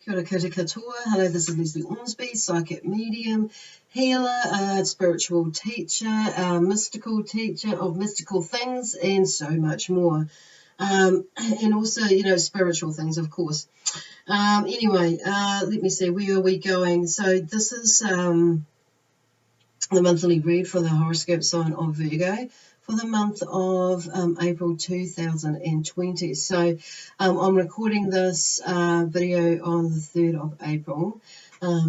Kia ora koutou katoa. Hello, this is Lesley Ormsby, psychic medium, healer, spiritual teacher, mystical teacher of mystical things, and so much more. And also, spiritual things, of course. Anyway, let me see, where are we going? So this is the monthly read for the horoscope sign of Virgo for the month of April 2020. So I'm recording this video on the 3rd of April,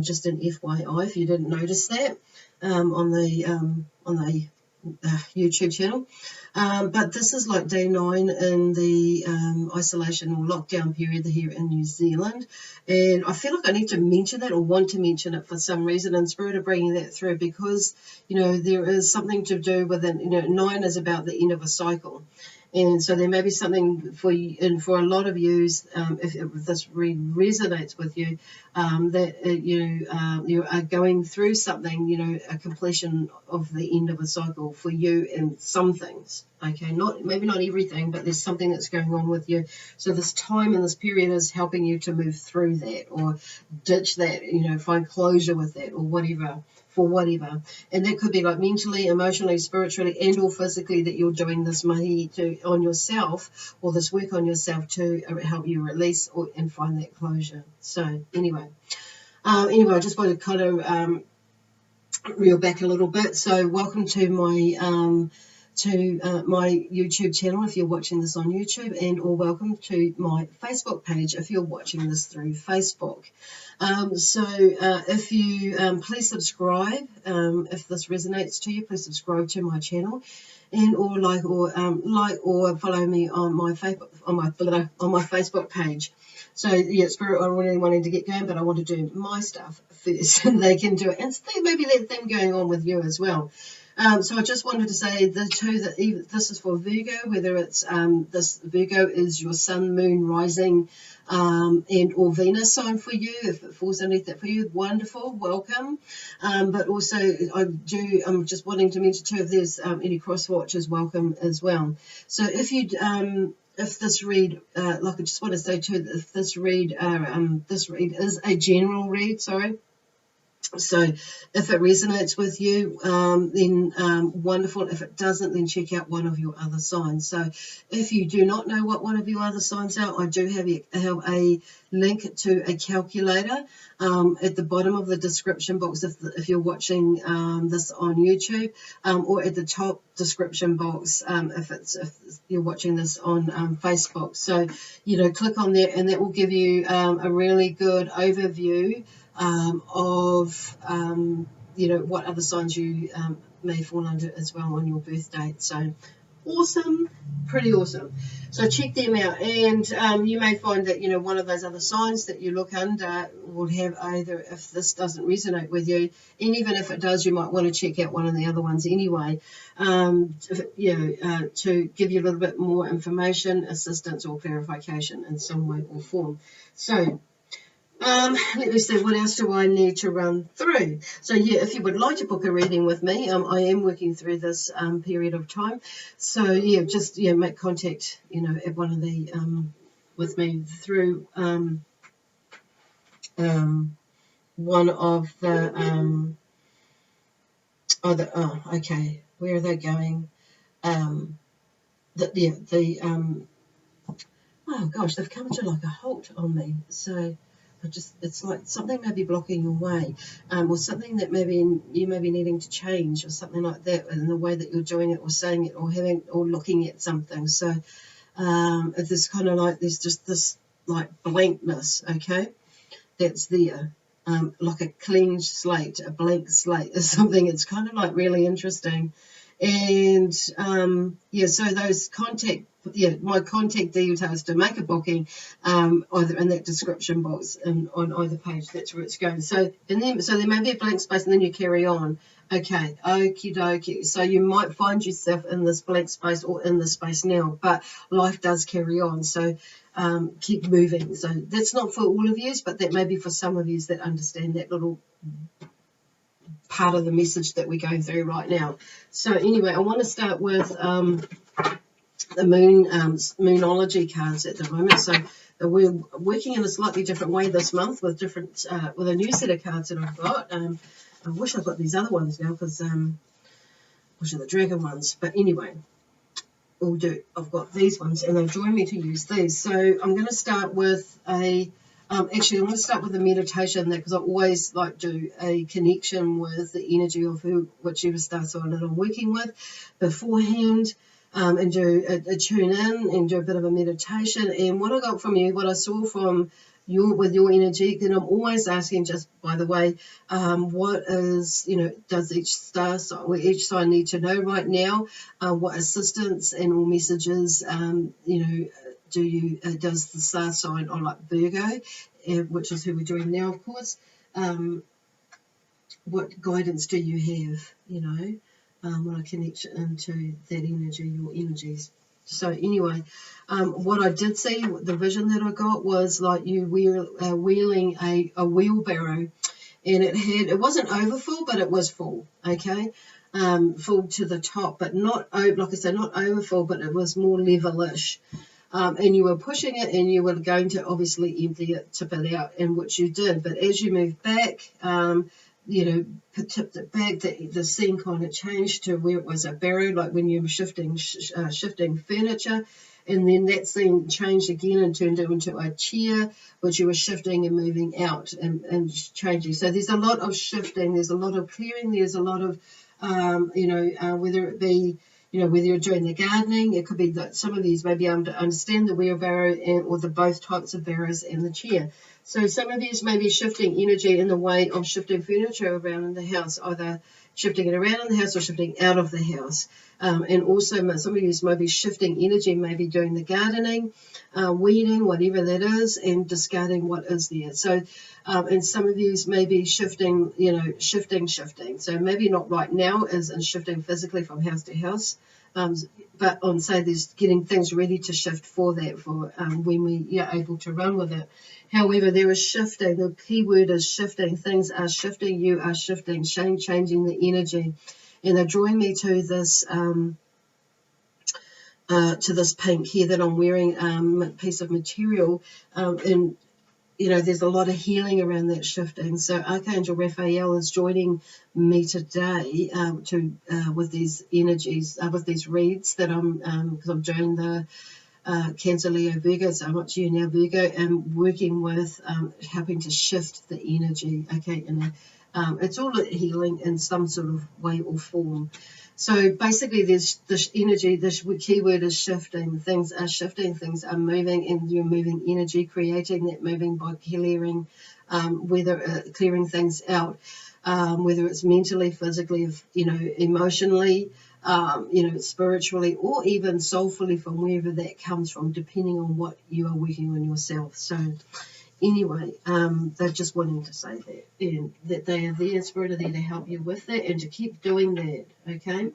just an FYI if you didn't notice that, on the YouTube channel. But this is like day 9 in the isolation or lockdown period here in New Zealand, and I feel like I need to mention that, or want to mention it for some reason, and Spirit are bringing that through because there is something to do with it. 9 is about the end of a cycle. And so there may be something for you, and for a lot of you, if this resonates with you, that you are going through something, a completion of the end of a cycle for you in some things. Okay, maybe not everything, but there's something that's going on with you. So this time and this period is helping you to move through that, or ditch that, find closure with that, or whatever. For whatever, and that could be like mentally, emotionally, spiritually, and or physically, that you're doing this mahi on yourself, or this work on yourself to help you release and find that closure. So anyway, I just want to kind of reel back a little bit. So welcome to my my YouTube channel if you're watching this on YouTube, and or welcome to my Facebook page if you're watching this through Facebook. If you please subscribe, if this resonates to you, please subscribe to my channel, and or like or follow me on my Facebook page. So yeah, Spirit, I really wanted to get going, but I want to do my stuff first, and they can do it, and maybe let them going on with you as well. So I just wanted to say that this is for Virgo, whether it's this Virgo is your sun, moon, rising, and or Venus sign for you. If it falls underneath that for you, wonderful, welcome. But also I'm just wanting to mention too, if there's any cross watchers, welcome as well. So if you if this read, like I just want to say too, if this read is a general read, sorry. So if it resonates with you, then wonderful. If it doesn't, then check out one of your other signs. So if you do not know what one of your other signs are, I do have a link to a calculator at the bottom of the description box if you're watching this on YouTube, or at the top description box if you're watching this on Facebook. So click on there, and that will give you a really good overview of what other signs you may fall under as well on your birth date. So awesome, pretty awesome. So check them out, and you may find that one of those other signs that you look under will have either, if this doesn't resonate with you, and even if it does, you might want to check out one of the other ones anyway, to give you a little bit more information, assistance, or clarification in some way or form. So let me see, what else do I need to run through? So yeah, if you would like to book a reading with me, I am working through this period of time. So yeah, just make contact, at one of the with me through one of the okay, where are they going? Oh gosh, they've come to like a halt on me. So it's like something may be blocking your way, or something that maybe you may be needing to change, or something like that, in the way that you're doing it, or saying it, or having, or looking at something. So if there's kind of like, there's just this like blankness, okay, that's there, like a clean slate, a blank slate or something. It's kind of like really interesting. And so those my contact details to make a booking, either in that description box and on either page. That's where it's going. So there may be a blank space, and then you carry on. Okay, okie dokie. So you might find yourself in this blank space, or in this space now, but life does carry on. So keep moving. So that's not for all of you, but that may be for some of you that understand that little part of the message that we're going through right now. So anyway, I want to start with the moonology cards at the moment. So we're working in a slightly different way this month with different with a new set of cards that I've got. I wish I got these other ones now because which are the dragon ones. But anyway, will do. I've got these ones, and they've joined me to use these. So I'm going to start with a. Actually, I'm going to start with a meditation there because I always like do a connection with the energy of whichever star sign that I'm working with beforehand, and do a tune in and do a bit of a meditation. And what I got from you, what I saw from with your energy, then I'm always asking, just by the way, what is, does each star sign or each sign need to know right now? What assistance and or messages, does the star sign on like Virgo, which is who we're doing now, of course. What guidance do you have, when I connect into that energy, your energies? So anyway, what I did see, the vision that I got was like you wheeling a wheelbarrow, and it wasn't overfull, but it was full, okay, full to the top, but not, like I said, not overfull, but it was more levelish. And you were pushing it, and you were going to obviously empty it, tip it out, and which you did. But as you moved back, tipped it back, the scene kind of changed to where it was a barrow, like when you were shifting furniture, and then that scene changed again and turned it into a chair, which you were shifting and moving out and changing. So there's a lot of shifting, there's a lot of clearing, there's a lot of, whether it be, whether you're doing the gardening, it could be that some of these may be able to understand the wheelbarrow or the both types of barrows and the chair. So some of these may be shifting energy in the way of shifting furniture around in the house, either shifting it around in the house or shifting out of the house. And also some of these may be shifting energy, maybe doing the gardening, weeding, whatever that is, and discarding what is there. So, and some of these may be shifting, shifting. So maybe not right now as in shifting physically from house to house, but on, say, there's getting things ready to shift for that, for when we are able to run with it. However, there is shifting. The key word is shifting. Things are shifting. You are shifting, changing the energy. And they're drawing me to this pink here that I'm wearing, a piece of material, and there's a lot of healing around that shifting. So Archangel Raphael is joining me today with these energies, with these reads that because I'm doing the Cancer, Leo, Virgo, so much you now, Virgo, and working with helping to shift the energy, okay, and it's all healing in some sort of way or form. So basically there's this energy, this keyword is shifting. Things are shifting, things are moving, and you're moving energy, creating that moving by clearing, clearing things out, whether it's mentally, physically, emotionally, spiritually, or even soulfully, from wherever that comes from, depending on what you are working on yourself. So anyway, they're just wanting to say that, and that they are there, Spirit are there to help you with that and to keep doing that, okay?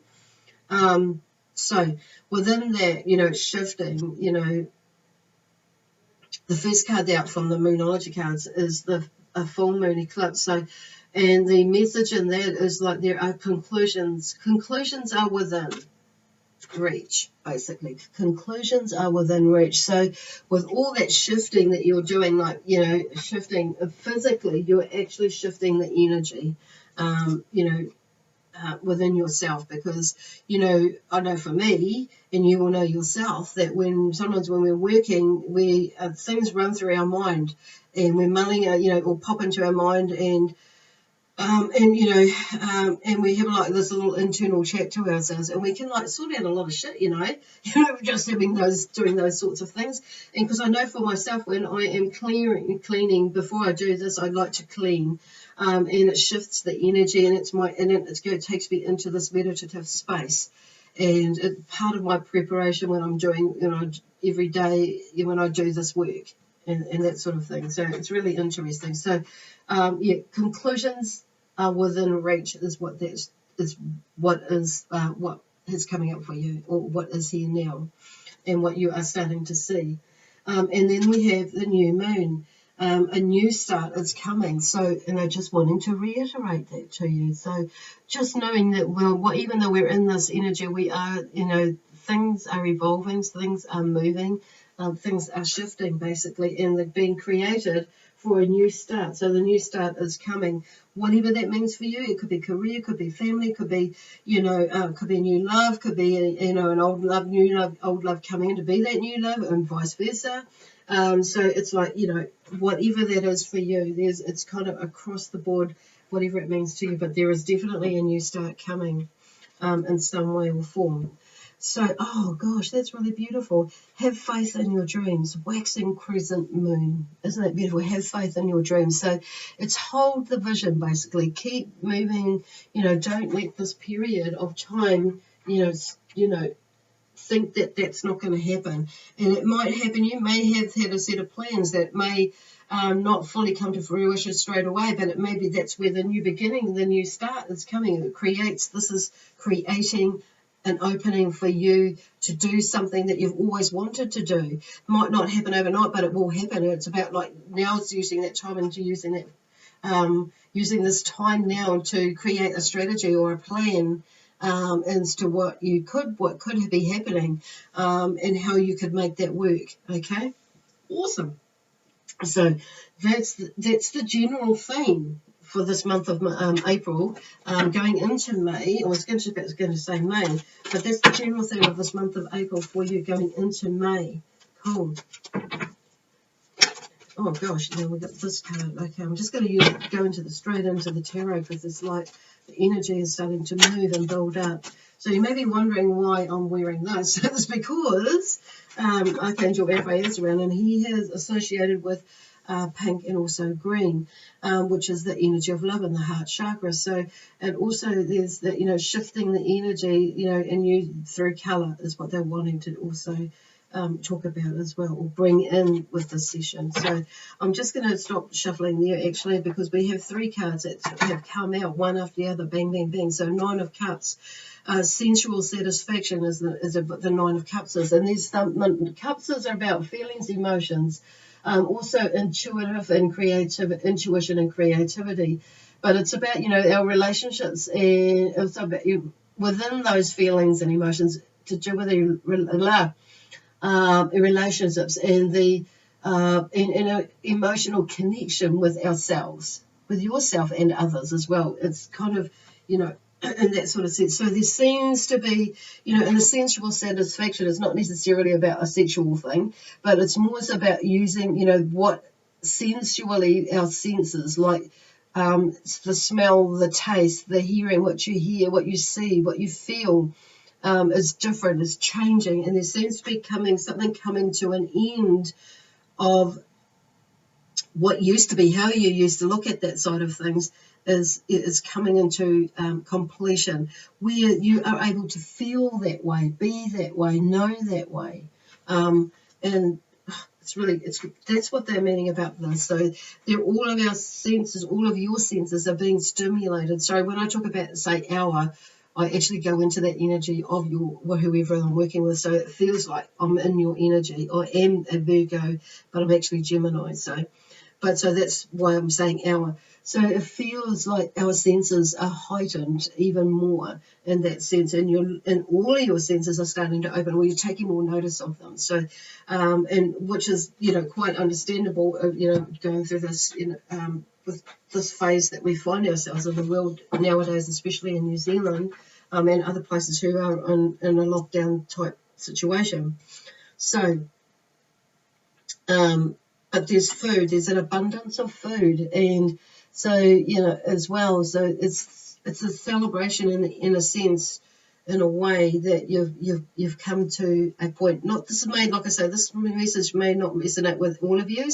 So within that, shifting, the first card out from the Moonology cards is a full moon eclipse. So, and the message in that is like there are conclusions. Conclusions are within reach, basically. Conclusions are within reach. So with all that shifting that you're doing, like, shifting physically, you're actually shifting the energy, within yourself, because, I know for me, and you will know yourself, that sometimes when we're working, things run through our mind, and we're mulling, or pop into our mind, and we have like this little internal chat to ourselves, and we can like sort out a lot of shit, just doing those sorts of things. And because I know for myself, when I am cleaning before I do this, I like to clean, and it shifts the energy, and it takes me into this meditative space. And part of my preparation when I'm doing, every day when I do this work and that sort of thing. So it's really interesting. So, conclusions are within reach is what is coming up for you, or what is here now, and what you are starting to see. And then we have the new moon. A new start is coming. So, and I just wanting to reiterate that to you. So just knowing that, even though we're in this energy, we are, things are evolving, things are moving. things are shifting basically, and they're being created for a new start. So the new start is coming, whatever that means for you. It could be career, could be family, could be, could be a new love, could be, an old love, new love, old love coming in to be that new love, and vice versa. So it's like, whatever that is for you, it's kind of across the board, whatever it means to you. But there is definitely a new start coming in some way or form. So, oh gosh, that's really beautiful. Have faith in your dreams. Waxing crescent moon. Isn't that beautiful? Have faith in your dreams. So it's hold the vision, basically. Keep moving. Don't let this period of time, think that that's not going to happen. And it might happen. You may have had a set of plans that may not fully come to fruition straight away, but it may be that's where the new beginning, the new start is coming. This is creating an opening for you to do something that you've always wanted to do. Might not happen overnight, but it will happen. It's about like now it's using that time into using using this time now to create a strategy or a plan as to what could be happening, and how you could make that work. Okay, awesome. So that's the general theme for this month of April, going into May. I was going to say May, but that's the general theme of this month of April for you going into May. Cool. Oh gosh, now we've got this card. Okay, I'm just going to go straight into the tarot, because it's like the energy is starting to move and build up. So you may be wondering why I'm wearing this. It's because Archangel Raphael is around, and he is associated with pink and also green, which is the energy of love and the heart chakra. So, and also there's the shifting the energy, and you through color is what they're wanting to also talk about as well, or bring in with this session. So I'm just going to stop shuffling there actually, because we have 3 cards that have come out one after the other, bang, bang, bang. So 9 of Cups, sensual satisfaction is the 9 of Cups is, and these Cups are about feelings, emotions, also intuitive and intuition and creativity. But it's about our relationships, and it's about within those feelings and emotions to do with relationships and the in an emotional connection with ourselves, with yourself and others as well. It's kind of in that sort of sense. So there seems to be, in the sensual satisfaction, it's not necessarily about a sexual thing, but it's more about using, what sensually our senses, like the smell, the taste, the hearing, what you hear, what you see, what you feel, is different, is changing, and there seems to be something coming to an end of what used to be, how you used to look at that side of things is coming into completion, where you are able to feel that way, be that way, know that way, and that's what they're meaning about this. So all of our senses, all of your senses are being stimulated. So when I talk about, say, I actually go into that energy of whoever I'm working with. So it feels like I'm in your energy. I am a Virgo, but I'm actually Gemini. So that's why I'm saying our. So it feels like our senses are heightened even more in that sense, and all of your senses are starting to open, or you're taking more notice of them. So, and which is quite understandable. Going through this with this phase that we find ourselves in the world nowadays, especially in New Zealand, and other places who are in a lockdown type situation. So. But there's an abundance of food, and so as well. So it's a celebration in a sense, in a way that you've come to a point. Not this may, like I say, this message may not resonate with all of you.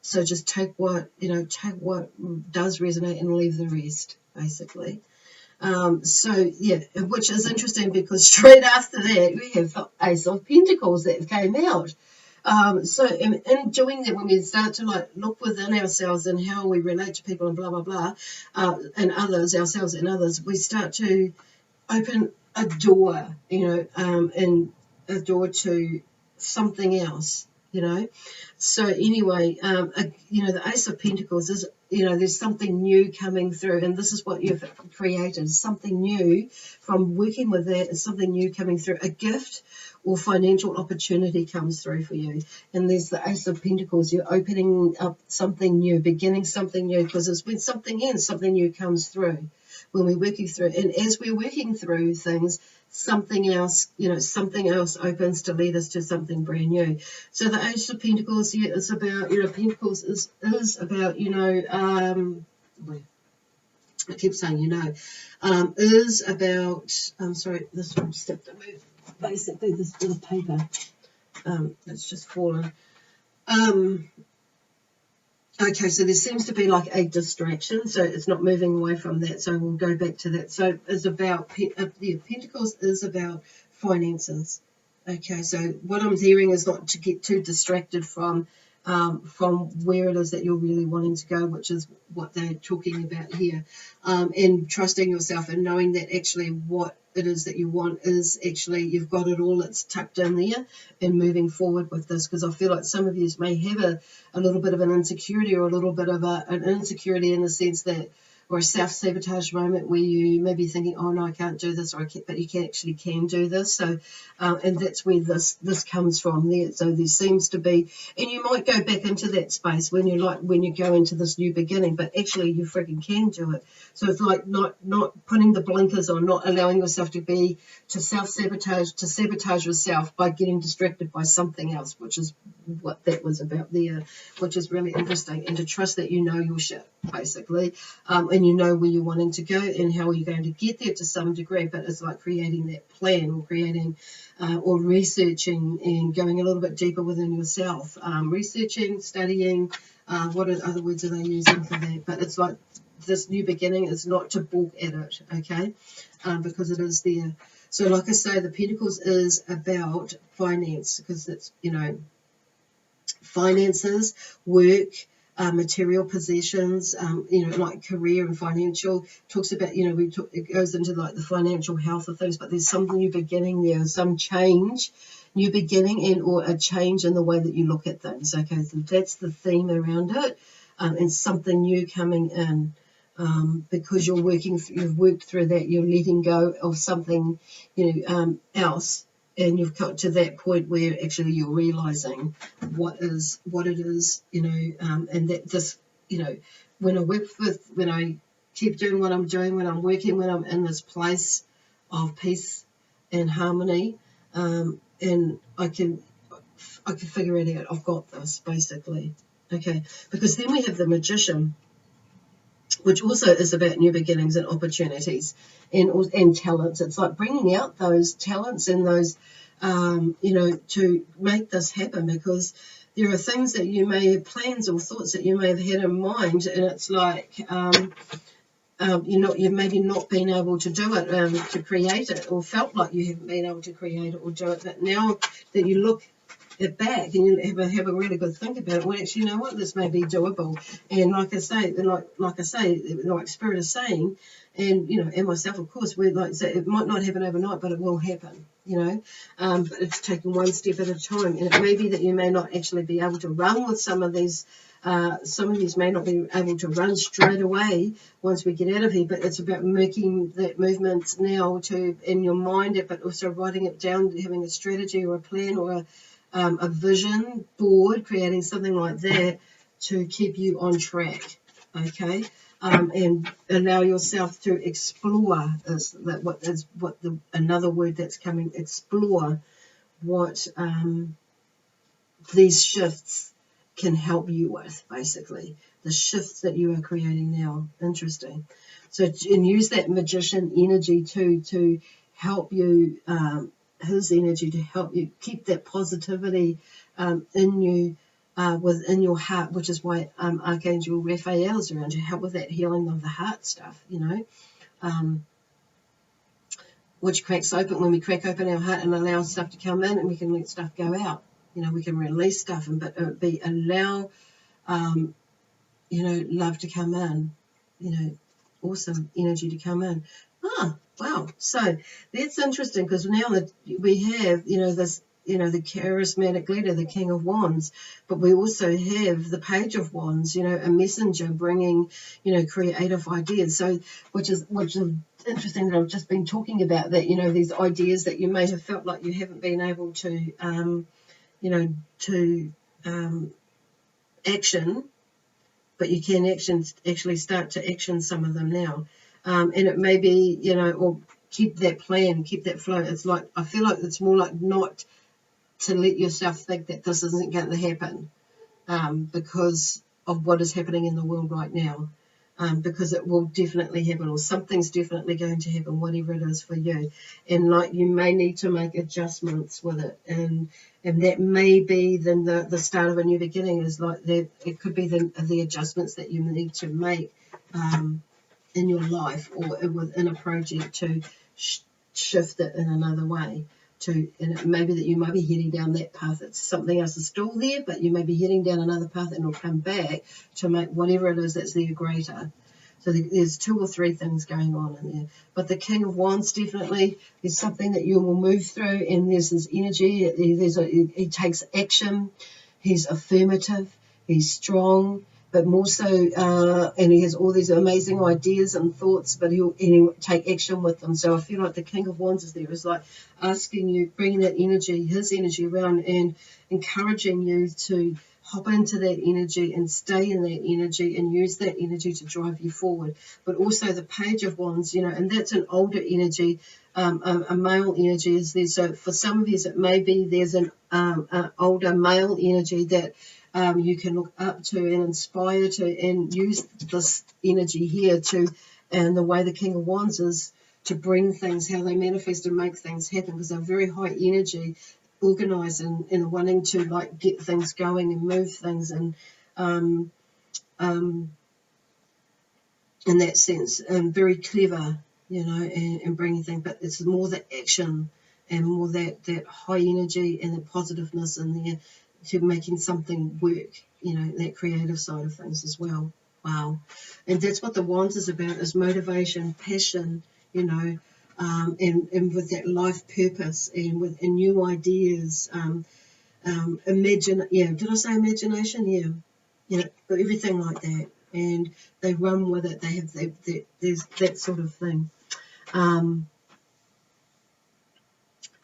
So just take what does resonate and leave the rest, basically. Which is interesting, because straight after that we have the Ace of Pentacles that came out. So in doing that, when we start to look within ourselves and how we relate to people and blah, blah, blah, and ourselves and others, we start to open a door, and a door to something else, So anyway, the Ace of Pentacles is, there's something new coming through, and this is what you've created, something new from working with that, is something new coming through, a gift or financial opportunity comes through for you. And there's the Ace of Pentacles. You're opening up something new, beginning something new, because it's when something ends, something new comes through. When we're working through, and as we're working through things, something else, something else opens to lead us to something brand new. So the Ace of Pentacles here is about, Pentacles is about, I keep saying, is about, I'm sorry, this one stepped to move. Basically, this bit of paper, it's just fallen. Okay, so there seems to be like a distraction, so it's not moving away from that, so we'll go back to that. So it's about, the Pentacles is about finances. Okay, so what I'm hearing is not to get too distracted from where it is that you're really wanting to go, which is what they're talking about here, and trusting yourself and knowing that actually what it is that you want is actually, you've got it all, it's tucked in there, and moving forward with this, because I feel like some of you may have a little bit of an insecurity, or a little bit of an insecurity in the sense that, or a self-sabotage moment where you may be thinking, oh no, I can't do this, but you actually can do this. So, and that's where this comes from there. So there seems to be, and you might go back into that space when you go into this new beginning, but actually you freaking can do it. So it's like not putting the blinkers on, not allowing yourself to sabotage yourself by getting distracted by something else, which is what that was about there, which is really interesting, and to trust that you know your shit, basically. And you know where you're wanting to go and how you're going to get there to some degree, but it's like creating that plan, or creating or researching and going a little bit deeper within yourself, researching, studying, what other words are they using for that? But it's like this new beginning is not to balk at it, okay, because it is there. So like I say, the Pentacles is about finance, because it's, finances, work, material possessions, like career and financial. Talks about, it goes into like the financial health of things, but there's some new beginning there, some change, new beginning, and or a change in the way that you look at things. Okay, so that's the theme around it, and something new coming in. Because you've worked through that, you're letting go of something, else, and you've got to that point where actually you're realizing what it is, and that this, when I keep doing what I'm doing, when I'm working, when I'm in this place of peace and harmony, and I can figure it out. I've got this, basically. Okay, because then we have the Magician, which also is about new beginnings and opportunities and talents. It's like bringing out those talents and those, to make this happen, because there are things that you may have, plans or thoughts that you may have had in mind, and it's like, you've maybe not been able to do it, to create it, or felt like you haven't been able to create it or do it. But now that you look it back and you have a really good think about it, well, actually, you know what, this may be doable. And like I say, like Spirit is saying, and and myself, of course, we're like, so it might not happen overnight, but it will happen. But it's taking one step at a time, and it may be that you may not actually be able to run with some of these. Some of these may not be able to run straight away once we get out of here, but it's about making that movement now in your mind, but also writing it down, having a strategy or a plan or a vision board, creating something like that to keep you on track, okay? And allow yourself to explore another word that's coming, explore what these shifts can help you with, basically. The shifts that you are creating now. Interesting. So, and use that Magician energy to help you, his energy to help you keep that positivity in you, within your heart, which is why Archangel Raphael is around you, help with that healing of the heart stuff, which cracks open when we crack open our heart and allow stuff to come in, and we can let stuff go out. We can release stuff and allow, love to come in, awesome energy to come in. Wow. So that's interesting, because now that we have, this the charismatic leader, the King of Wands, but we also have the Page of Wands, a messenger bringing, creative ideas. So, which is interesting that I've just been talking about that, these ideas that you may have felt like you haven't been able to, action, but you can actually start to action some of them now. And it may be, or keep that plan, keep that flow. It's like, I feel like it's more like not to let yourself think that this isn't going to happen because of what is happening in the world right now. Because it will definitely happen, or something's definitely going to happen, whatever it is for you. And like, you may need to make adjustments with it, and that may be then the start of a new beginning. Is like that, it could be the adjustments that you need to make in your life or within a project to shift it in another way. And it may be that you might be heading down that path. It's something else is still there, but you may be heading down another path, and it'll come back to make whatever it is that's there greater. So there's 2 or 3 things going on in there. But the King of Wands, definitely, there's something that you will move through, and there's this energy. He takes action. He's affirmative. He's strong. But more so, and he has all these amazing ideas and thoughts, but he'll take action with them. So I feel like the King of Wands is there, is like asking you, bringing that energy, his energy around, and encouraging you to hop into that energy and stay in that energy and use that energy to drive you forward. But also the Page of Wands, and that's an older energy, a male energy is there. So for some of you, it may be there's an older male energy that you can look up to and inspire to, and use this energy here to, and the way the King of Wands is to bring things, how they manifest and make things happen, because they're very high energy, organized and wanting to like get things going and move things, and in that sense, very clever, and bringing things, but it's more the action and more that high energy and the positiveness in there to making something work, that creative side of things as well. Wow. And that's what the Wands is about, is motivation, passion, and with that life purpose, and with new ideas, did I say imagination? Yeah, everything like that. And they run with it. There's that sort of thing.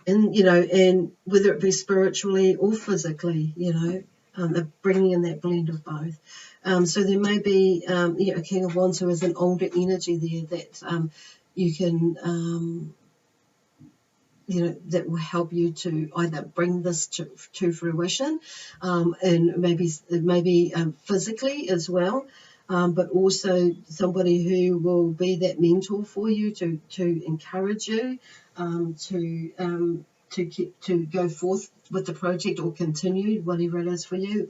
And whether it be spiritually or physically, they're bringing in that blend of both. So there may be, a King of Wands who has an older energy there that you can, that will help you to either bring this to fruition, and maybe physically as well. But also somebody who will be that mentor for you to encourage you to go forth with the project or continue whatever it is for you.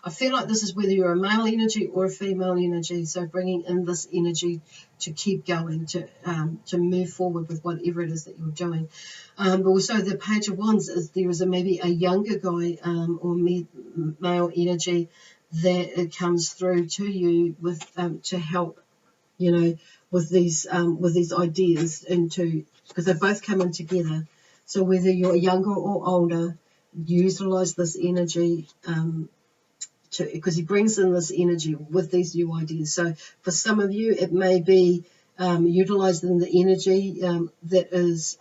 I feel like this is whether you're a male energy or a female energy. So bringing in this energy to keep going, to move forward with whatever it is that you're doing. But also the Page of Wands is there is maybe a younger guy or male energy that it comes through to you with to help, with these ideas, because they both come in together. So whether you're younger or older, utilize this energy because he brings in this energy with these new ideas. So for some of you, it may be utilizing the energy that is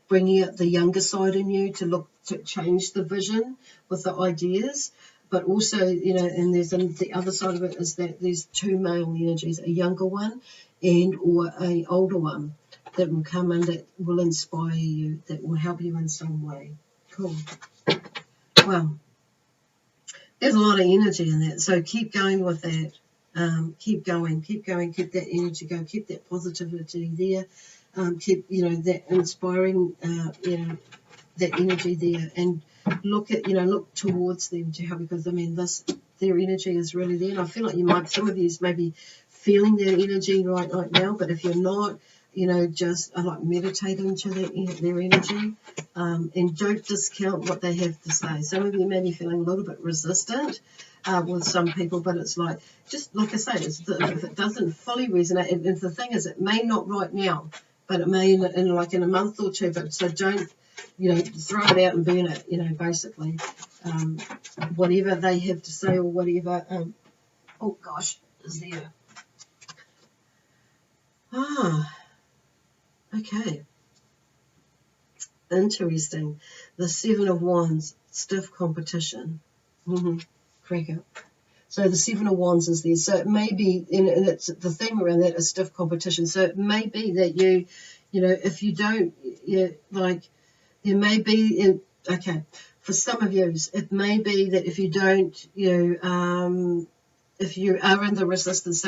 bringing out the younger side in you to look to change the vision with the ideas. But also, and there's the other side of it is that there's 2 male energies, a younger one and or a older one that will come in, that will inspire you, that will help you in some way. Cool. Well, there's a lot of energy in that, so keep going with that. Keep going, keep that energy going, keep that positivity there, keep, that inspiring, that energy there, and look towards them to help, because their energy is really there, and I feel like some of you may be feeling their energy right now, but if you're not, just meditate into their energy, and don't discount what they have to say. Some of you may be feeling a little bit resistant with some people, but it's just like I say, if it doesn't fully resonate, and the thing is, it may not right now, but it may in a month or two. But so don't, throw it out and burn it. Basically, whatever they have to say or whatever. Oh gosh, is there? Okay. Interesting. The Seven of Wands, stiff competition. Crack it. So the Seven of Wands is there. So it may be, and it's the thing around that is stiff competition. So it may be that if you don't, there may be, okay, for some of you, it may be that if you don't, if you are in the resistance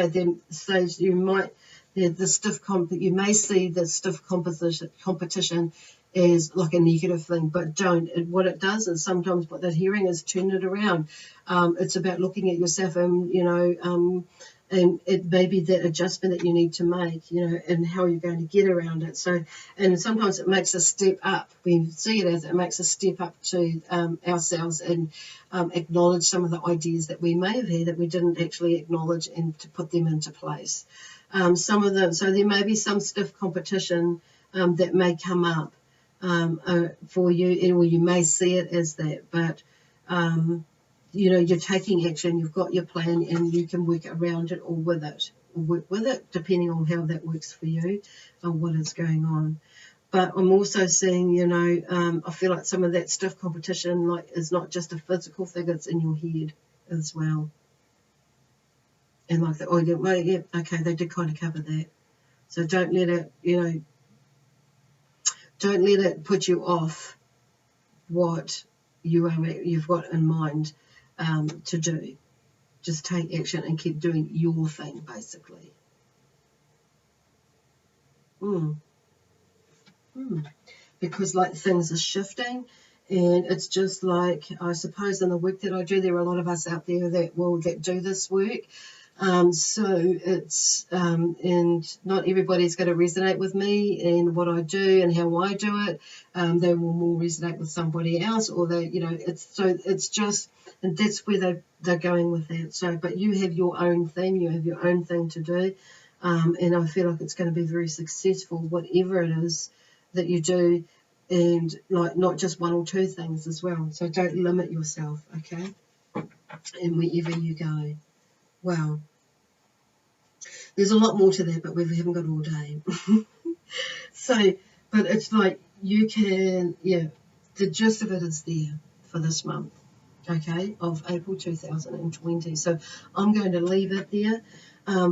stage, you might, you may see the stiff competition is like a negative thing, but don't. What it does is sometimes what they're hearing is turn it around. It's about looking at yourself and it may be that adjustment that you need to make, and how you're going to get around it. So, and sometimes it makes a step up. We see it as it makes a step up to ourselves and acknowledge some of the ideas that we may have had that we didn't actually acknowledge and to put them into place. Some of them, so there may be some stiff competition that may come up for you, or you may see it as that, but you're taking action, you've got your plan, and you can work around it or with it, depending on how that works for you and what is going on. But I'm also seeing, I feel like some of that stiff competition is not just a physical thing, it's in your head as well. And like that, okay, they did kind of cover that. So don't let it, don't let it put you off what you've got in mind to do. Just take action and keep doing your thing, basically. Because things are shifting, and it's just like, I suppose in the work that I do, there are a lot of us out there that do this work. So it's and not everybody's going to resonate with me and what I do and how I do it. They will more resonate with somebody else, or it's just, and that's where they're going with that. So, but you have your own thing, to do, and I feel like it's going to be very successful, whatever it is that you do, and not just one or two things as well. So don't limit yourself, okay? And wherever you go. Wow. There's a lot more to that, but we haven't got all day. So, but it's like you can, the gist of it is there for this month, okay, of April 2020. So I'm going to leave it there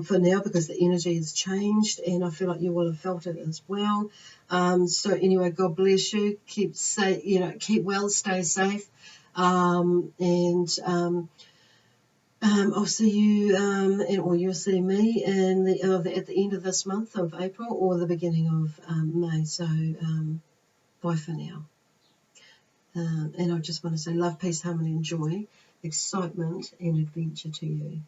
for now, because the energy has changed, and I feel like you will have felt it as well. So anyway, God bless you. Keep well, stay safe, and I'll see you, or you'll see me at the end of this month of April or the beginning of May. So bye for now. And I just want to say love, peace, harmony, and joy, excitement, and adventure to you.